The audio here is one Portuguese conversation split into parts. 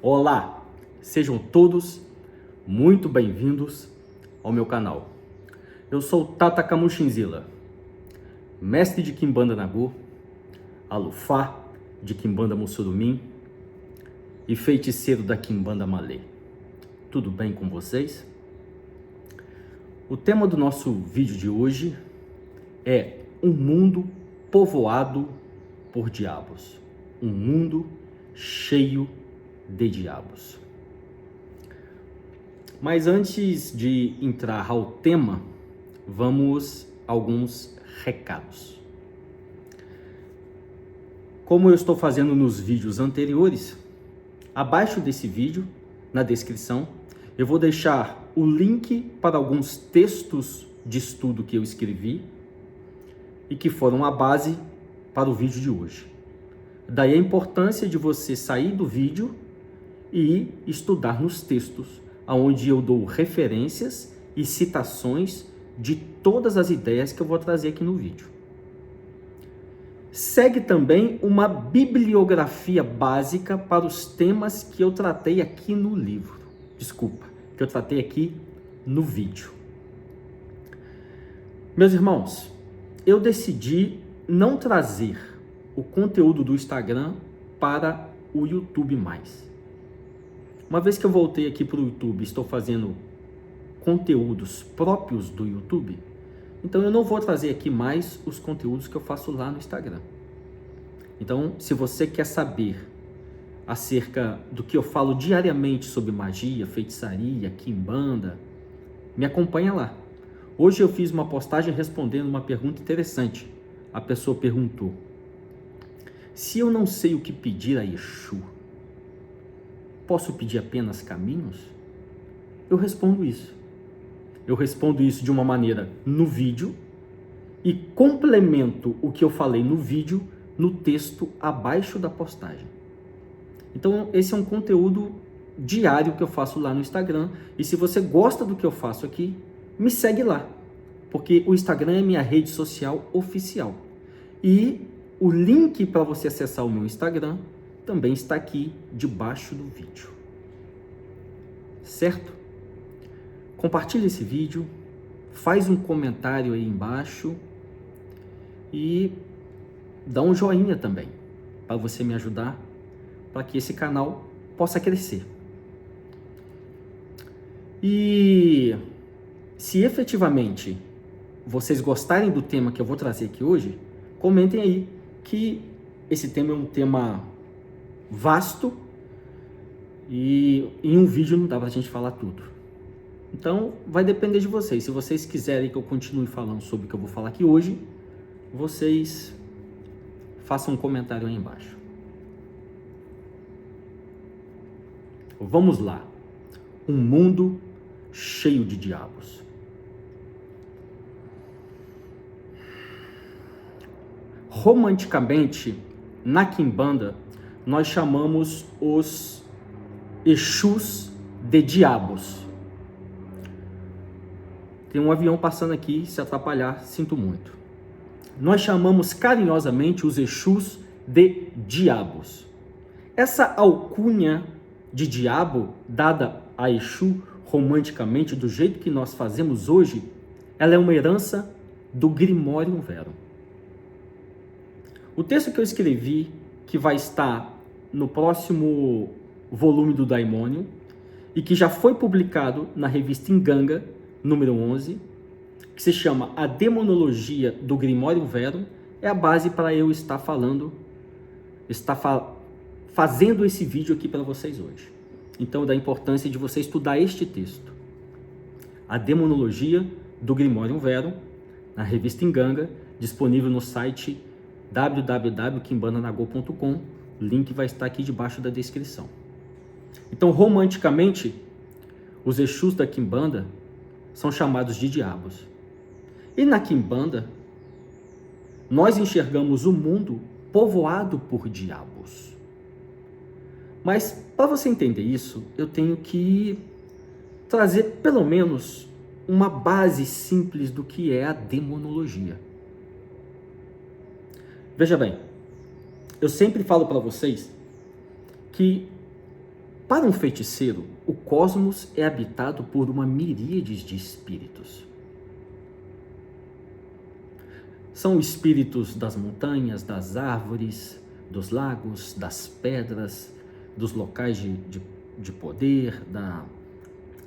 Olá, sejam todos muito bem-vindos ao meu canal. Eu sou Tata Camuchinzila, mestre de Quimbanda Nagô, alufá de Quimbanda Mussurumim e feiticeiro da Quimbanda Malê. Tudo bem com vocês? O tema do nosso vídeo de hoje é um mundo povoado por diabos. Um mundo cheio de diabos. Mas antes de entrar ao tema, vamos a alguns recados. Como eu estou fazendo nos vídeos anteriores, abaixo desse vídeo, na descrição, eu vou deixar o link para alguns textos de estudo que eu escrevi e que foram a base para o vídeo de hoje. Daí a importância de você sair do vídeo e estudar nos textos, onde eu dou referências e citações de todas as ideias que eu vou trazer aqui no vídeo. Segue também uma bibliografia básica para os temas que eu tratei aqui no livro. Que eu tratei aqui no vídeo. Meus irmãos, eu decidi não trazer o conteúdo do Instagram para o YouTube mais. Uma vez que eu voltei aqui para o YouTube, estou fazendo conteúdos próprios do YouTube, então eu não vou trazer aqui mais os conteúdos que eu faço lá no Instagram. Então, se você quer saber acerca do que eu falo diariamente sobre magia, feitiçaria, quimbanda, me acompanha lá. Hoje eu fiz uma postagem respondendo uma pergunta interessante. A pessoa perguntou: se eu não sei o que pedir a Exu, posso pedir apenas caminhos? Eu respondo isso. Eu respondo isso de uma maneira no vídeo e complemento o que eu falei no vídeo no texto abaixo da postagem. Então, esse é um conteúdo diário que eu faço lá no Instagram. E se você gosta do que eu faço aqui, me segue lá, porque o Instagram é minha rede social oficial. E o link para você acessar o meu Instagram também está aqui debaixo do vídeo. Certo? Compartilha esse vídeo, faz um comentário aí embaixo e dá um joinha também, para você me ajudar, para que esse canal possa crescer. E se efetivamente vocês gostarem do tema que eu vou trazer aqui hoje, comentem aí que esse tema é um tema vasto e em um vídeo não dá pra gente falar tudo. Então vai depender de vocês. Se vocês quiserem que eu continue falando sobre o que eu vou falar aqui hoje, vocês façam um comentário aí embaixo. Vamos lá. Um mundo cheio de diabos. Romanticamente, na Quimbanda, nós chamamos os Exus de diabos. Tem um avião passando aqui, se atrapalhar, sinto muito. Nós chamamos carinhosamente os Exus de diabos. Essa alcunha de diabo, dada a Exu romanticamente, do jeito que nós fazemos hoje, ela é uma herança do Grimorium Verum. O texto que eu escrevi, que vai estar no próximo volume do Daimonium, e que já foi publicado na revista Inganga, número 11, que se chama A Demonologia do Grimorium Verum, é a base para eu estar fazendo esse vídeo aqui para vocês hoje. Então, da importância de você estudar este texto. A Demonologia do Grimorium Verum, na revista Inganga, disponível no site www.quimbandanagô.com. O link vai estar aqui debaixo da descrição. Então, romanticamente, os Exus da Quimbanda são chamados de diabos. E na Quimbanda, nós enxergamos o mundo povoado por diabos. Mas, para você entender isso, eu tenho que trazer pelo menos uma base simples do que é a demonologia. Veja bem, eu sempre falo para vocês que Para um feiticeiro, o cosmos é habitado por uma miríade de espíritos. São espíritos das montanhas, das árvores, dos lagos, das pedras, dos locais de poder,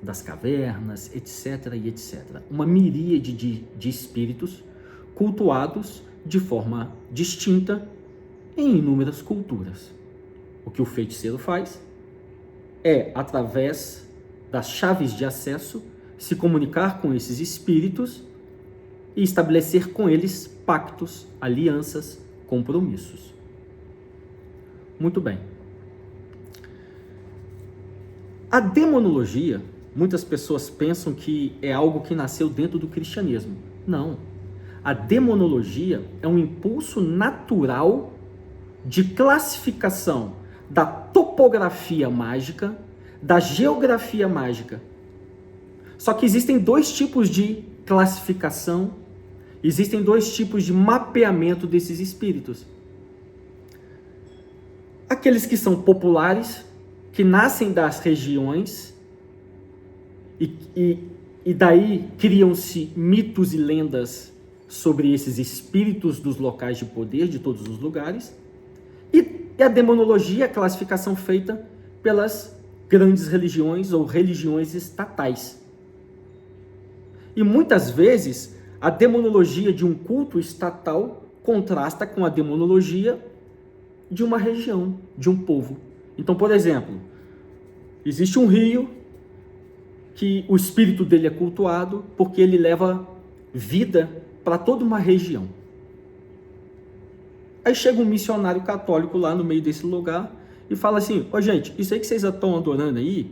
das cavernas, etc. e etc. Uma miríade de espíritos cultuados de forma distinta em inúmeras culturas. O que o feiticeiro faz é, através das chaves de acesso, se comunicar com esses espíritos e estabelecer com eles pactos, alianças, compromissos. Muito bem. A demonologia, muitas pessoas pensam que é algo que nasceu dentro do cristianismo. Não. A demonologia é um impulso natural de classificação da topografia mágica, da geografia mágica. Só que existem dois tipos de classificação, existem dois tipos de mapeamento desses espíritos. Aqueles que são populares, que nascem das regiões, e daí criam-se mitos e lendas sobre esses espíritos dos locais de poder, de todos os lugares. E a demonologia é a classificação feita pelas grandes religiões ou religiões estatais. E muitas vezes a demonologia de um culto estatal contrasta com a demonologia de uma região, de um povo. Então, por exemplo, existe um rio que o espírito dele é cultuado porque ele leva vida para toda uma região. Aí chega um missionário católico lá no meio desse lugar e fala assim: ó, gente, isso aí que vocês estão adorando aí,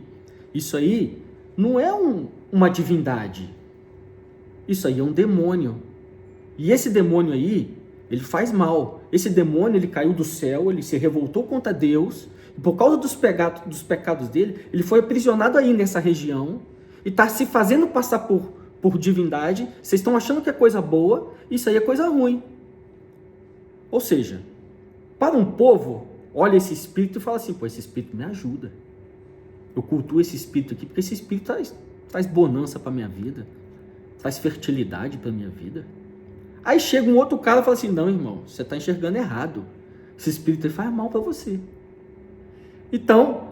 isso aí não é uma divindade, isso aí é um demônio. E esse demônio aí, ele faz mal. Esse demônio, ele caiu do céu, ele se revoltou contra Deus, e por causa dos pecados dele, ele foi aprisionado aí nessa região, e está se fazendo passar por divindade. Vocês estão achando que é coisa boa, isso aí é coisa ruim. Ou seja, para um povo, olha esse espírito e fala assim: pô, esse espírito me ajuda. Eu cultuo esse espírito aqui, porque esse espírito traz bonança para minha vida, traz fertilidade para minha vida. Aí chega um outro cara e fala assim: não, irmão, você está enxergando errado. Esse espírito aí faz mal para você. Então,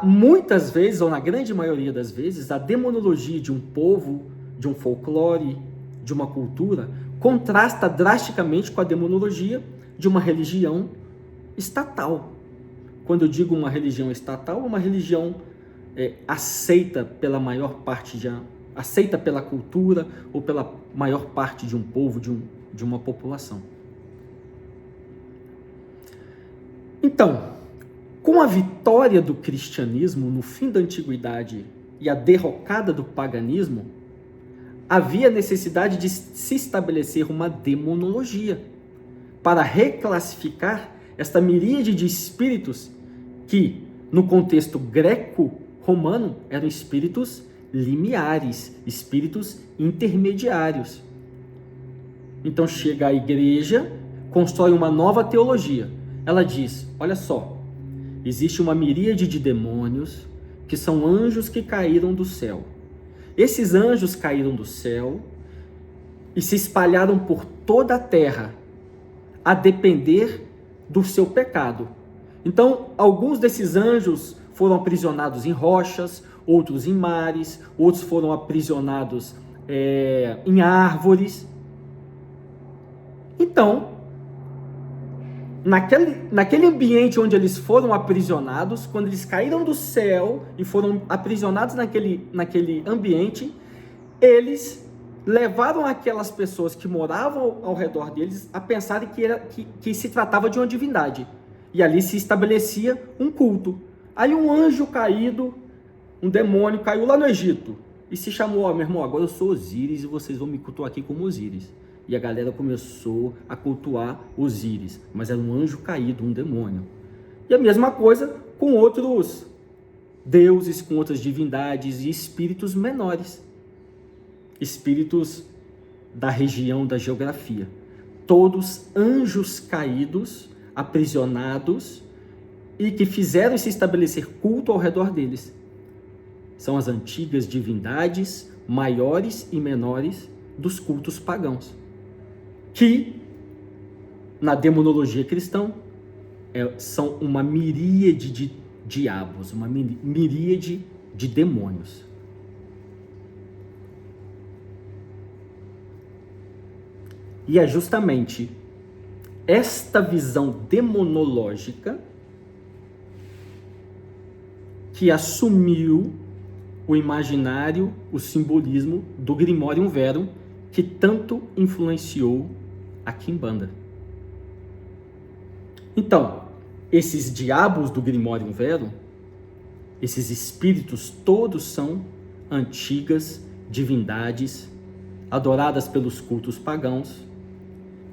muitas vezes, ou na grande maioria das vezes, a demonologia de um povo, de um folclore, de uma cultura, contrasta drasticamente com a demonologia de uma religião estatal. Quando eu digo uma religião estatal, uma religião aceita pela maior parte, aceita pela cultura ou pela maior parte de um povo, de uma população. Então, com a vitória do cristianismo no fim da antiguidade e a derrocada do paganismo, havia necessidade de se estabelecer uma demonologia para reclassificar esta miríade de espíritos que, no contexto greco-romano, eram espíritos limiares, espíritos intermediários. Então chega a igreja, constrói uma nova teologia. Ela diz: olha só, existe uma miríade de demônios que são anjos que caíram do céu. Esses anjos caíram do céu e se espalharam por toda a terra, a depender do seu pecado. Então, alguns desses anjos foram aprisionados em rochas, outros em mares, outros foram aprisionados em árvores. Então, naquele ambiente onde eles foram aprisionados, quando eles caíram do céu e foram aprisionados naquele ambiente, eles levaram aquelas pessoas que moravam ao redor deles a pensarem que se tratava de uma divindade. E ali se estabelecia um culto. Aí um anjo caído, um demônio, caiu lá no Egito e se chamou: meu irmão, agora eu sou Osíris e vocês vão me cultuar aqui como Osíris. E a galera começou a cultuar Osíris, mas era um anjo caído, um demônio. E a mesma coisa com outros deuses, com outras divindades e espíritos menores. Espíritos da região da geografia. Todos anjos caídos, aprisionados e que fizeram se estabelecer culto ao redor deles. São as antigas divindades maiores e menores dos cultos pagãos, que na demonologia cristã são uma miríade de diabos, uma miríade de demônios. E é justamente esta visão demonológica que assumiu o imaginário, o simbolismo do Grimorium Verum, que tanto influenciou a Quimbanda. Então, esses diabos do Grimorium Verum, esses espíritos, todos são antigas divindades adoradas pelos cultos pagãos,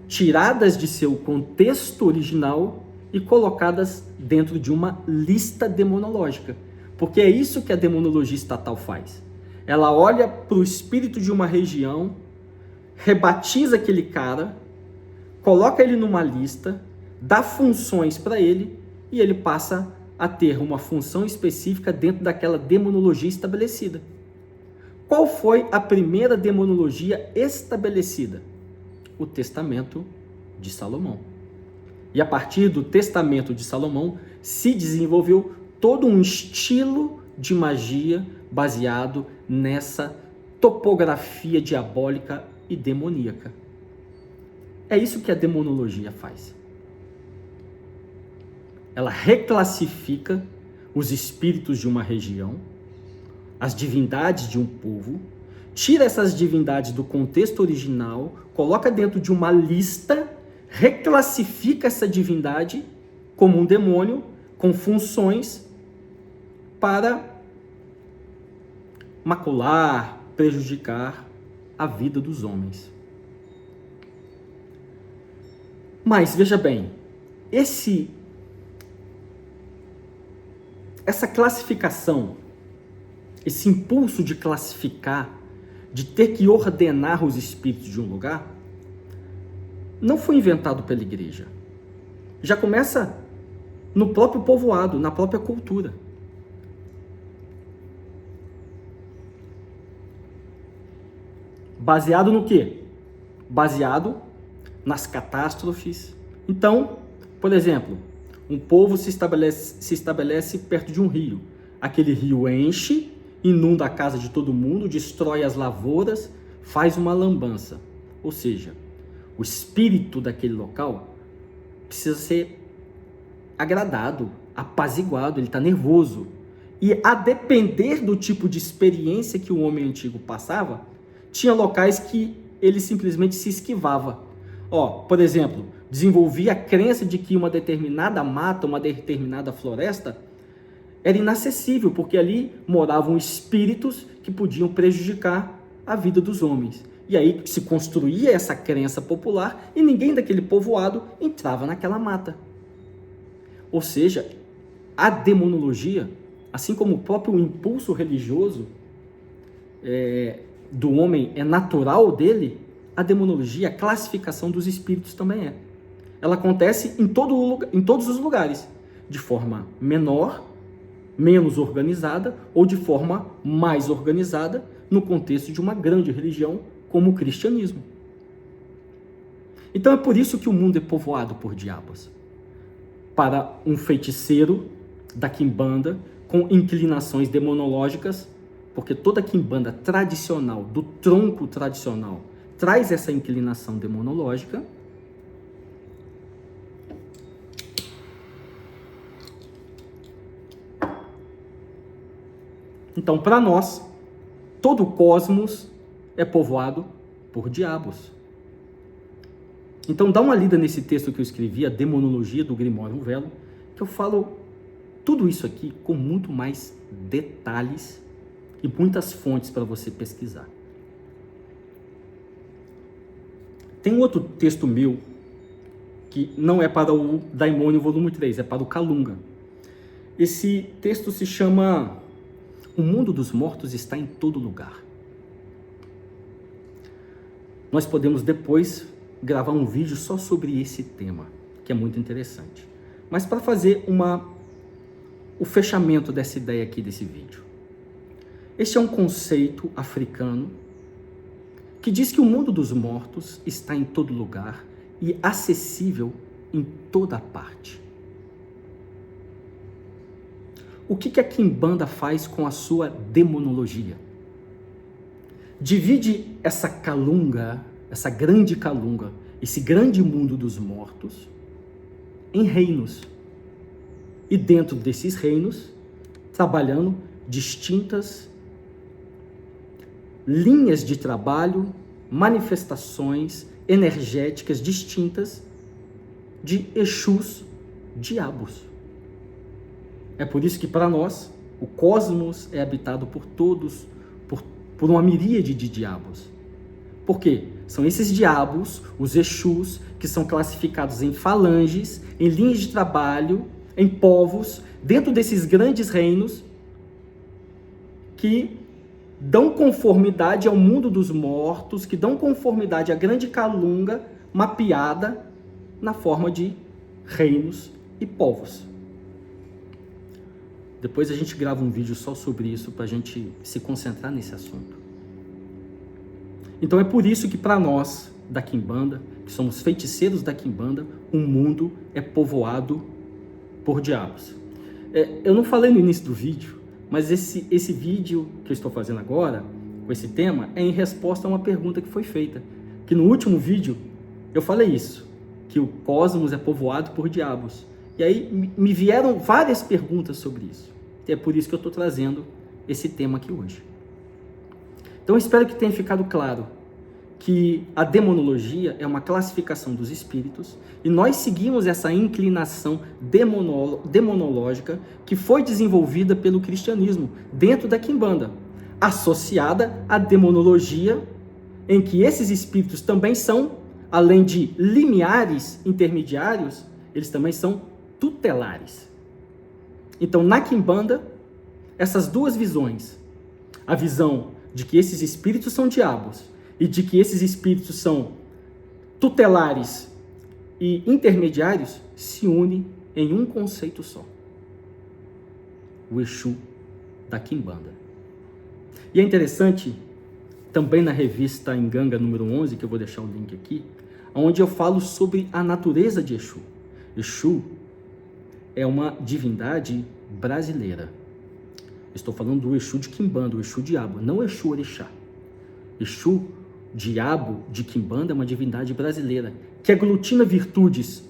tiradas de seu contexto original e colocadas dentro de uma lista demonológica. Porque é isso que a demonologia estatal faz. Ela olha para o espírito de uma região, rebatiza aquele cara, coloca ele numa lista, dá funções para ele e ele passa a ter uma função específica dentro daquela demonologia estabelecida. Qual foi a primeira demonologia estabelecida? O Testamento de Salomão. E a partir do Testamento de Salomão se desenvolveu todo um estilo de magia baseado nessa topografia diabólica e demoníaca. É isso que a demonologia faz. Ela reclassifica os espíritos de uma região, as divindades de um povo, tira essas divindades do contexto original, coloca dentro de uma lista, reclassifica essa divindade como um demônio com funções para macular, prejudicar a vida dos homens. Mas veja bem, essa classificação, esse impulso de classificar, de ter que ordenar os espíritos de um lugar, não foi inventado pela igreja. Já começa no próprio povoado, na própria cultura. Baseado no quê? Baseado nas catástrofes. Então, por exemplo, um povo se estabelece perto de um rio. Aquele rio enche, inunda a casa de todo mundo, destrói as lavouras, faz uma lambança. Ou seja, o espírito daquele local precisa ser agradado, apaziguado, ele está nervoso. E a depender do tipo de experiência que o homem antigo passava, tinha locais que ele simplesmente se esquivava. Por exemplo, desenvolvia a crença de que uma determinada mata, uma determinada floresta era inacessível, porque ali moravam espíritos que podiam prejudicar a vida dos homens. E aí se construía essa crença popular e ninguém daquele povoado entrava naquela mata. Ou seja, a demonologia, assim como o próprio impulso religioso do homem é natural dele, a demonologia, a classificação dos espíritos também é. Ela acontece em todos os lugares, de forma menor, menos organizada, ou de forma mais organizada, no contexto de uma grande religião como o cristianismo. Então é por isso que o mundo é povoado por diabos. Para um feiticeiro da Quimbanda, com inclinações demonológicas, porque toda Quimbanda tradicional, do tronco tradicional, traz essa inclinação demonológica. Então, para nós, todo o cosmos é povoado por diabos. Então, dá uma lida nesse texto que eu escrevi, a Demonologia do Grimorium Verum, que eu falo tudo isso aqui com muito mais detalhes e muitas fontes para você pesquisar. Tem outro texto meu, que não é para o Daimônio volume 3, é para o Kalunga. Esse texto se chama O Mundo dos Mortos Está em Todo Lugar. Nós podemos depois gravar um vídeo só sobre esse tema, que é muito interessante. Mas para fazer uma o fechamento dessa ideia aqui desse vídeo. Este é um conceito africano que diz que o mundo dos mortos está em todo lugar e acessível em toda parte. O que a Quimbanda faz com a sua demonologia? Divide essa calunga, essa grande calunga, esse grande mundo dos mortos, em reinos. E dentro desses reinos, trabalhando distintas linhas de trabalho, manifestações energéticas distintas de Exus, diabos. É por isso que para nós, o cosmos é habitado por todos, por uma miríade de diabos. Por quê? São esses diabos, os Exus, que são classificados em falanges, em linhas de trabalho, em povos, dentro desses grandes reinos, que dão conformidade ao mundo dos mortos, que dão conformidade à grande calunga mapeada na forma de reinos e povos. Depois a gente grava um vídeo só sobre isso para a gente se concentrar nesse assunto. Então é por isso que para nós da Quimbanda, que somos feiticeiros da Quimbanda, o mundo é povoado por diabos. Eu não falei no início do vídeo, mas esse vídeo que eu estou fazendo agora, com esse tema, é em resposta a uma pergunta que foi feita. Que no último vídeo eu falei isso, que o cosmos é povoado por diabos. E aí me vieram várias perguntas sobre isso. E é por isso que eu estou trazendo esse tema aqui hoje. Então eu espero que tenha ficado claro que a demonologia é uma classificação dos espíritos e nós seguimos essa inclinação demonológica que foi desenvolvida pelo cristianismo dentro da Quimbanda, associada à demonologia, em que esses espíritos também são, além de limiares intermediários, eles também são tutelares. Então, na Quimbanda, essas duas visões, a visão de que esses espíritos são diabos e de que esses espíritos são tutelares e intermediários, se unem em um conceito só: o Exu da Quimbanda. E é interessante, também na revista Nganga número 11, que eu vou deixar o link aqui, onde eu falo sobre a natureza de Exu. Exu é uma divindade brasileira. Estou falando do Exu de Quimbanda, o Exu diabo, não o Exu orixá. Exu diabo de Quimbanda é uma divindade brasileira que aglutina virtudes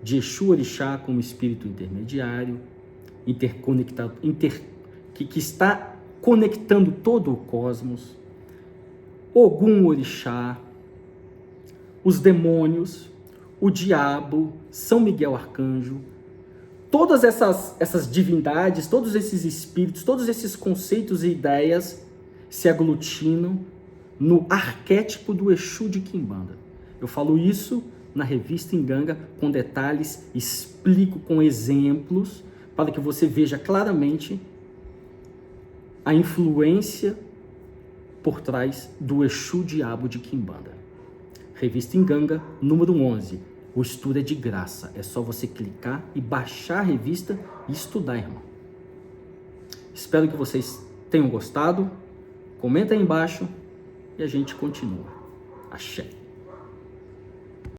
de Exu orixá como espírito intermediário, interconectado, que está conectando todo o cosmos, Ogum orixá, os demônios, o diabo, São Miguel arcanjo. Todas essas divindades, todos esses espíritos, todos esses conceitos e ideias se aglutinam no arquétipo do Exu de Quimbanda. Eu falo isso na revista Nganga com detalhes, explico com exemplos para que você veja claramente a influência por trás do Exu diabo de Quimbanda. Revista Nganga número 11. O estudo é de graça, é só você clicar e baixar a revista e estudar, irmão. Espero que vocês tenham gostado. Comenta aí embaixo e a gente continua. Axé.